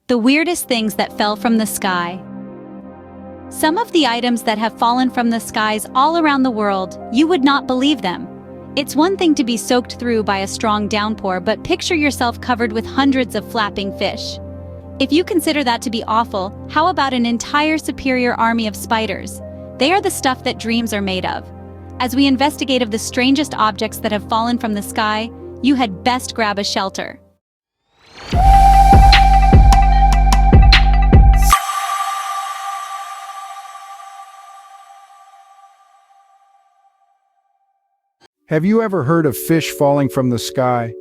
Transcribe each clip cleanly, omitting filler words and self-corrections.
The weirdest things that fell from the sky. Some of the items that have fallen from the skies all around the world, you would not believe them. It's one thing to be soaked through by a strong downpour, but picture yourself covered with hundreds of flapping fish. If you consider that to be awful, how about an entire superior army of spiders? They are the stuff that dreams are made of. As we investigate of the strangest objects that have fallen from the sky, you had best grab a shelter. Have you ever heard of fish falling from the sky?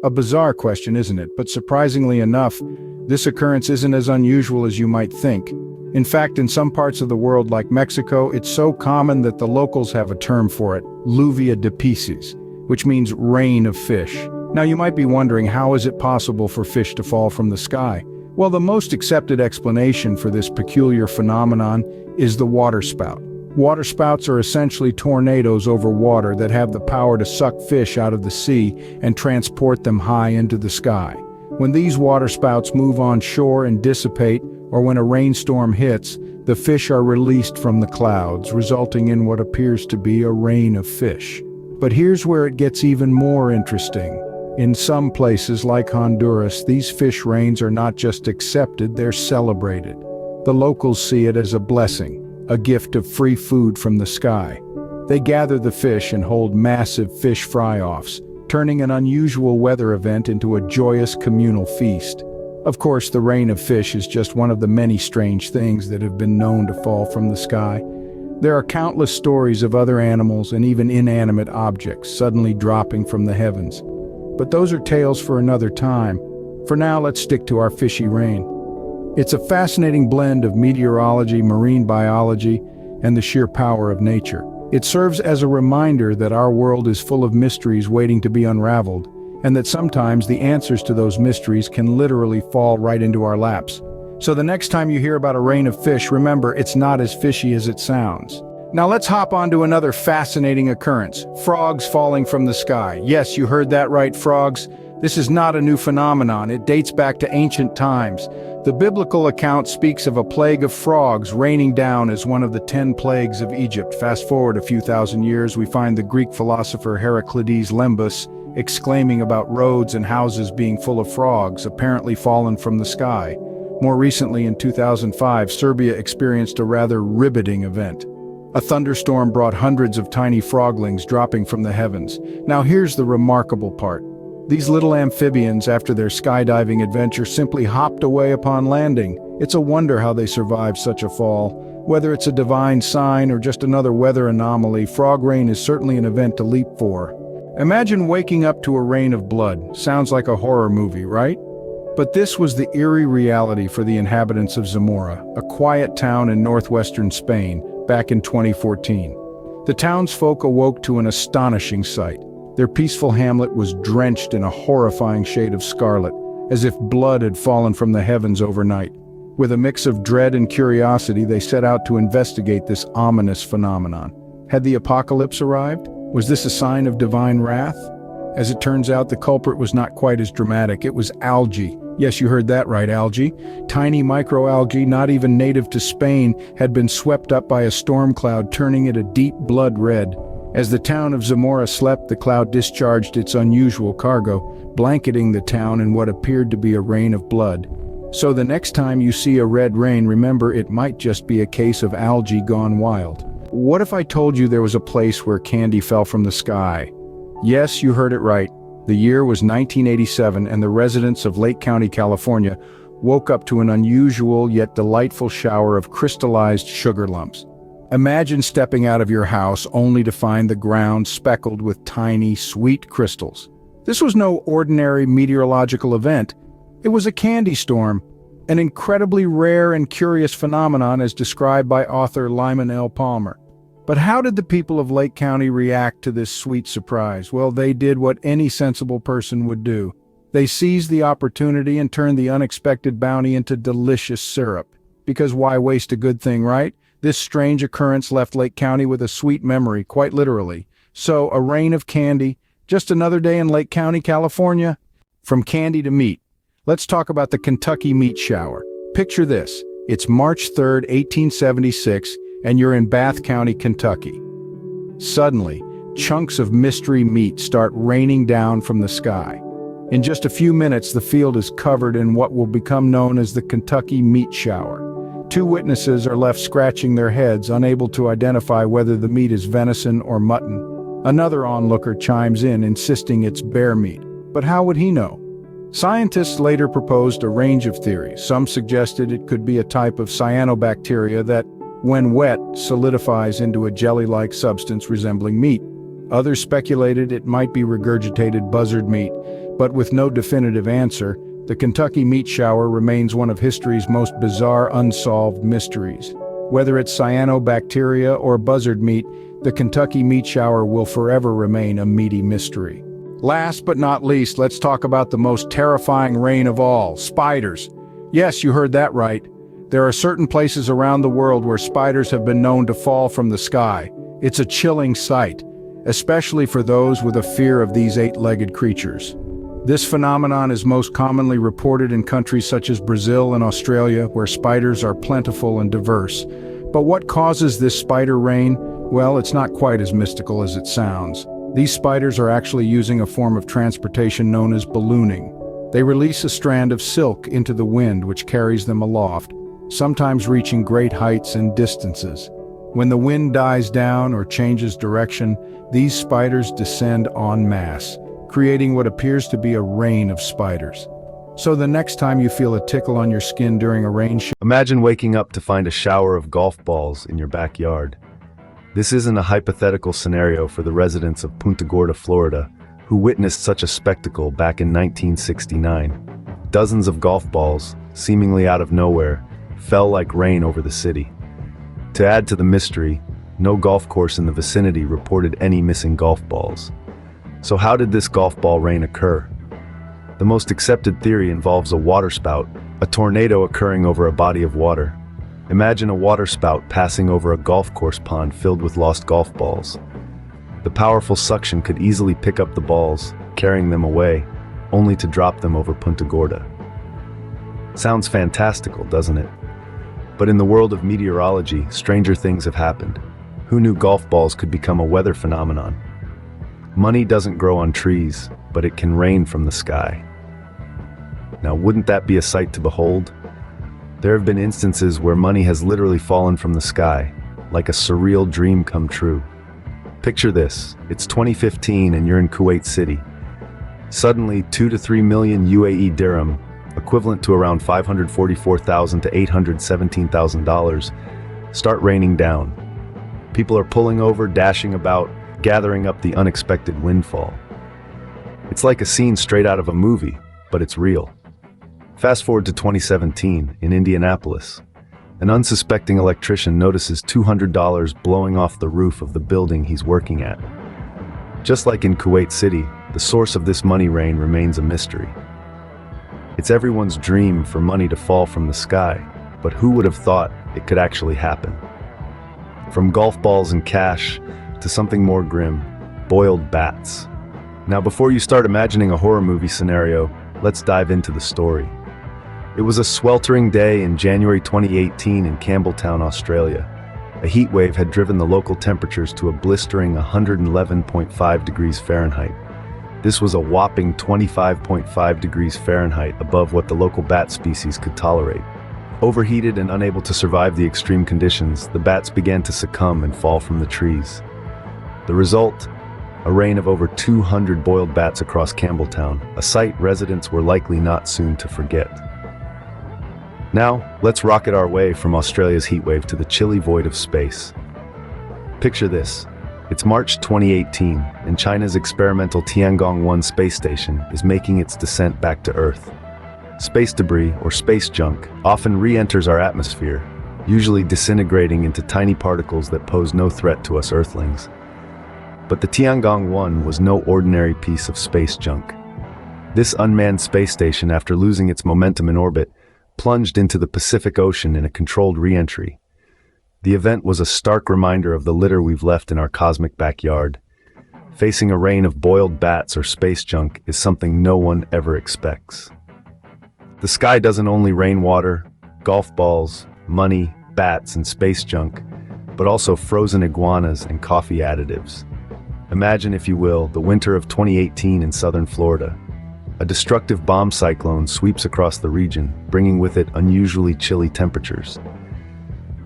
A bizarre question, isn't it? But surprisingly enough, this occurrence isn't as unusual as you might think. In fact, in some parts of the world like Mexico, it's so common that the locals have a term for it, lluvia de peces, which means rain of fish. Now you might be wondering, how is it possible for fish to fall from the sky? Well, the most accepted explanation for this peculiar phenomenon is the waterspout. Waterspouts are essentially tornadoes over water that have the power to suck fish out of the sea and transport them high into the sky. When these waterspouts move on shore and dissipate, or when a rainstorm hits, the fish are released from the clouds, resulting in what appears to be a rain of fish. But here's where it gets even more interesting. In some places like Honduras, these fish rains are not just accepted, they're celebrated. The locals see it as a blessing, a gift of free food from the sky. They gather the fish and hold massive fish fry-offs, turning an unusual weather event into a joyous communal feast. Of course, the rain of fish is just one of the many strange things that have been known to fall from the sky. There are countless stories of other animals and even inanimate objects suddenly dropping from the heavens. But those are tales for another time. For now, let's stick to our fishy rain. It's a fascinating blend of meteorology, marine biology, and the sheer power of nature. It serves as a reminder that our world is full of mysteries waiting to be unraveled, and that sometimes the answers to those mysteries can literally fall right into our laps. So the next time you hear about a rain of fish, remember, it's not as fishy as it sounds. Now let's hop on to another fascinating occurrence: frogs falling from the sky. Yes, you heard that right, frogs. This is not a new phenomenon. It dates back to ancient times. The biblical account speaks of a plague of frogs raining down as one of the 10 plagues of Egypt. Fast forward a few thousand years, we find the Greek philosopher Heraclides Lembus exclaiming about roads and houses being full of frogs, apparently fallen from the sky. More recently, in 2005, Serbia experienced a rather riveting event. A thunderstorm brought hundreds of tiny froglings dropping from the heavens. Now here's the remarkable part. These little amphibians, after their skydiving adventure, simply hopped away upon landing. It's a wonder how they survived such a fall. Whether it's a divine sign or just another weather anomaly, frog rain is certainly an event to leap for. Imagine waking up to a rain of blood. Sounds like a horror movie, right? But this was the eerie reality for the inhabitants of Zamora, a quiet town in northwestern Spain, back in 2014. The townsfolk awoke to an astonishing sight. Their peaceful hamlet was drenched in a horrifying shade of scarlet, as if blood had fallen from the heavens overnight. With a mix of dread and curiosity, they set out to investigate this ominous phenomenon. Had the apocalypse arrived? Was this a sign of divine wrath? As it turns out, the culprit was not quite as dramatic. It was algae. Yes, you heard that right, algae. Tiny microalgae, not even native to Spain, had been swept up by a storm cloud, turning it a deep blood red. As the town of Zamora slept, the cloud discharged its unusual cargo, blanketing the town in what appeared to be a rain of blood. So the next time you see a red rain, remember, it might just be a case of algae gone wild. What if I told you there was a place where candy fell from the sky? Yes, you heard it right. The year was 1987, and the residents of Lake County, California, woke up to an unusual yet delightful shower of crystallized sugar lumps. Imagine stepping out of your house only to find the ground speckled with tiny, sweet crystals. This was no ordinary meteorological event. It was a candy storm, an incredibly rare and curious phenomenon as described by author Lyman L. Palmer. But how did the people of Lake County react to this sweet surprise? Well, they did what any sensible person would do. They seized the opportunity and turned the unexpected bounty into delicious syrup. Because why waste a good thing, right? This strange occurrence left Lake County with a sweet memory, quite literally. So, a rain of candy, just another day in Lake County, California. From candy to meat, Let's talk about the Kentucky meat shower. Picture this. It's March 3rd, 1876, and you're in Bath County, Kentucky. Suddenly, chunks of mystery meat start raining down from the sky. In just a few minutes, the field is covered in what will become known as the Kentucky meat shower. Two witnesses are left scratching their heads, unable to identify whether the meat is venison or mutton. Another onlooker chimes in, insisting it's bear meat. But how would he know? Scientists later proposed a range of theories. Some suggested it could be a type of cyanobacteria that, when wet, solidifies into a jelly-like substance resembling meat. Others speculated it might be regurgitated buzzard meat, but with no definitive answer, the Kentucky meat shower remains one of history's most bizarre unsolved mysteries. Whether it's cyanobacteria or buzzard meat, the Kentucky meat shower will forever remain a meaty mystery. Last but not least, let's talk about the most terrifying rain of all, spiders. Yes, you heard that right. There are certain places around the world where spiders have been known to fall from the sky. It's a chilling sight, especially for those with a fear of these eight-legged creatures. This phenomenon is most commonly reported in countries such as Brazil and Australia, where spiders are plentiful and diverse. But what causes this spider rain? Well, it's not quite as mystical as it sounds. These spiders are actually using a form of transportation known as ballooning. They release a strand of silk into the wind, which carries them aloft, sometimes reaching great heights and distances. When the wind dies down or changes direction, these spiders descend en masse, creating what appears to be a rain of spiders. So the next time you feel a tickle on your skin during a rain shower, imagine waking up to find a shower of golf balls in your backyard. This isn't a hypothetical scenario for the residents of Punta Gorda, Florida, who witnessed such a spectacle back in 1969. Dozens of golf balls, seemingly out of nowhere, fell like rain over the city. To add to the mystery, no golf course in the vicinity reported any missing golf balls. So how did this golf ball rain occur? The most accepted theory involves a waterspout, a tornado occurring over a body of water. Imagine a waterspout passing over a golf course pond filled with lost golf balls. The powerful suction could easily pick up the balls, carrying them away, only to drop them over Punta Gorda. Sounds fantastical, doesn't it? But in the world of meteorology, stranger things have happened. Who knew golf balls could become a weather phenomenon? Money doesn't grow on trees, but it can rain from the sky. Now, wouldn't that be a sight to behold? There have been instances where money has literally fallen from the sky, like a surreal dream come true. Picture this, it's 2015 and you're in Kuwait City. Suddenly, 2 to 3 million UAE dirham, equivalent to around $544,000 to $817,000, start raining down. People are pulling over, dashing about, gathering up the unexpected windfall. It's like a scene straight out of a movie, but it's real. Fast forward to 2017, in Indianapolis. An unsuspecting electrician notices $200 blowing off the roof of the building he's working at. Just like in Kuwait City, the source of this money rain remains a mystery. It's everyone's dream for money to fall from the sky, but who would have thought it could actually happen? From golf balls and cash, to something more grim, boiled bats. Now, before you start imagining a horror movie scenario, let's dive into the story. It was a sweltering day in January 2018 in Campbelltown, Australia. A heat wave had driven the local temperatures to a blistering 111.5 degrees Fahrenheit. This was a whopping 25.5 degrees Fahrenheit above what the local bat species could tolerate. Overheated and unable to survive the extreme conditions, the bats began to succumb and fall from the trees. The result? A rain of over 200 boiled bats across Campbelltown, a sight residents were likely not soon to forget. Now, let's rocket our way from Australia's heatwave to the chilly void of space. Picture this. It's March 2018, and China's experimental Tiangong-1 space station is making its descent back to Earth. Space debris, or space junk, often re-enters our atmosphere, usually disintegrating into tiny particles that pose no threat to us Earthlings. But the Tiangong-1 was no ordinary piece of space junk. This unmanned space station, after losing its momentum in orbit, plunged into the Pacific Ocean in a controlled re-entry. The event was a stark reminder of the litter we've left in our cosmic backyard. Facing a rain of boiled bats or space junk is something no one ever expects. The sky doesn't only rain water, golf balls, money, bats, and space junk, but also frozen iguanas and coffee additives. Imagine, if you will, the winter of 2018 in southern Florida. A destructive bomb cyclone sweeps across the region, bringing with it unusually chilly temperatures.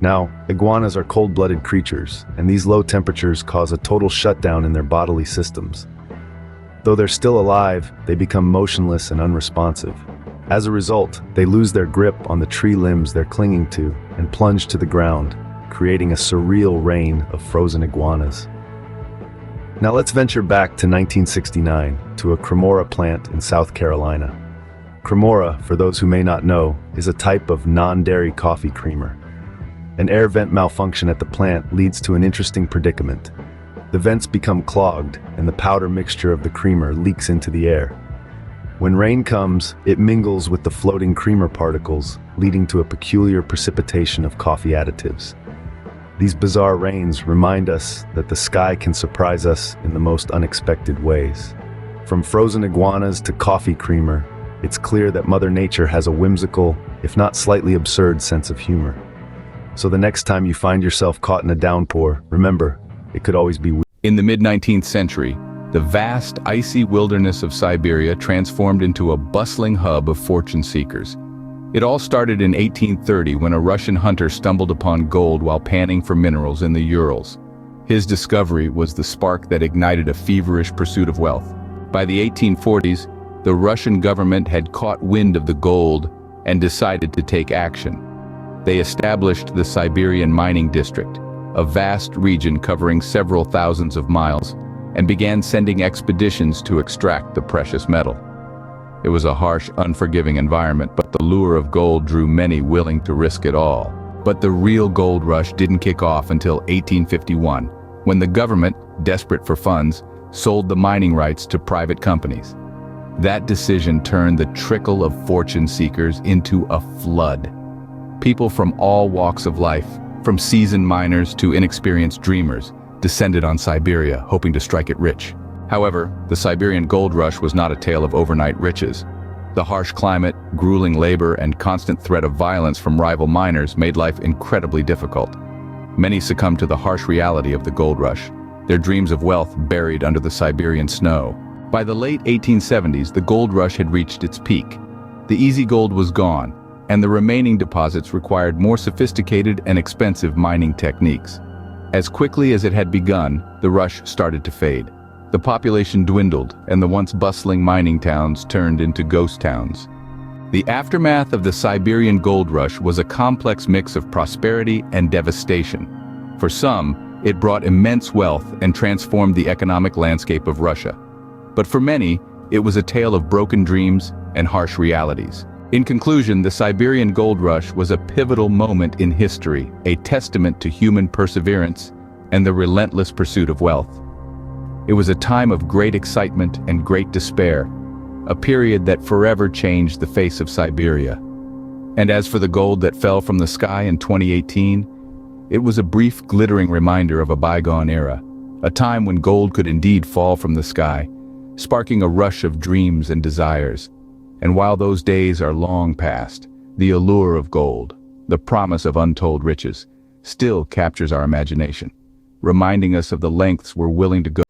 Now, iguanas are cold-blooded creatures, and these low temperatures cause a total shutdown in their bodily systems. Though they're still alive, they become motionless and unresponsive. As a result, they lose their grip on the tree limbs they're clinging to and plunge to the ground, creating a surreal rain of frozen iguanas. Now let's venture back to 1969, to a Cremora plant in South Carolina. Cremora, for those who may not know, is a type of non-dairy coffee creamer. An air vent malfunction at the plant leads to an interesting predicament. The vents become clogged, and the powder mixture of the creamer leaks into the air. When rain comes, it mingles with the floating creamer particles, leading to a peculiar precipitation of coffee additives. These bizarre rains remind us that the sky can surprise us in the most unexpected ways. From frozen iguanas to coffee creamer, it's clear that Mother Nature has a whimsical, if not slightly absurd, sense of humor. So the next time you find yourself caught in a downpour, remember, it could always be. In the mid-19th century, the vast, icy wilderness of Siberia transformed into a bustling hub of fortune seekers. It all started in 1830 when a Russian hunter stumbled upon gold while panning for minerals in the Urals. His discovery was the spark that ignited a feverish pursuit of wealth. By the 1840s, the Russian government had caught wind of the gold and decided to take action. They established the Siberian Mining District, a vast region covering several thousands of miles, and began sending expeditions to extract the precious metal. It was a harsh, unforgiving environment, but the lure of gold drew many willing to risk it all. But the real gold rush didn't kick off until 1851, when the government, desperate for funds, sold the mining rights to private companies. That decision turned the trickle of fortune seekers into a flood. People from all walks of life, from seasoned miners to inexperienced dreamers, descended on Siberia, hoping to strike it rich. However, the Siberian gold rush was not a tale of overnight riches. The harsh climate, grueling labor, and constant threat of violence from rival miners made life incredibly difficult. Many succumbed to the harsh reality of the gold rush, their dreams of wealth buried under the Siberian snow. By the late 1870s, the gold rush had reached its peak. The easy gold was gone, and the remaining deposits required more sophisticated and expensive mining techniques. As quickly as it had begun, the rush started to fade. The population dwindled, and the once bustling mining towns turned into ghost towns. The aftermath of the Siberian gold rush was a complex mix of prosperity and devastation. For some, it brought immense wealth and transformed the economic landscape of Russia. But for many, it was a tale of broken dreams and harsh realities. In conclusion, the Siberian gold rush was a pivotal moment in history, a testament to human perseverance and the relentless pursuit of wealth. It was a time of great excitement and great despair, a period that forever changed the face of Siberia. And as for the gold that fell from the sky in 2018, it was a brief, glittering reminder of a bygone era, a time when gold could indeed fall from the sky, sparking a rush of dreams and desires. And while those days are long past, the allure of gold, the promise of untold riches, still captures our imagination, reminding us of the lengths we're willing to go.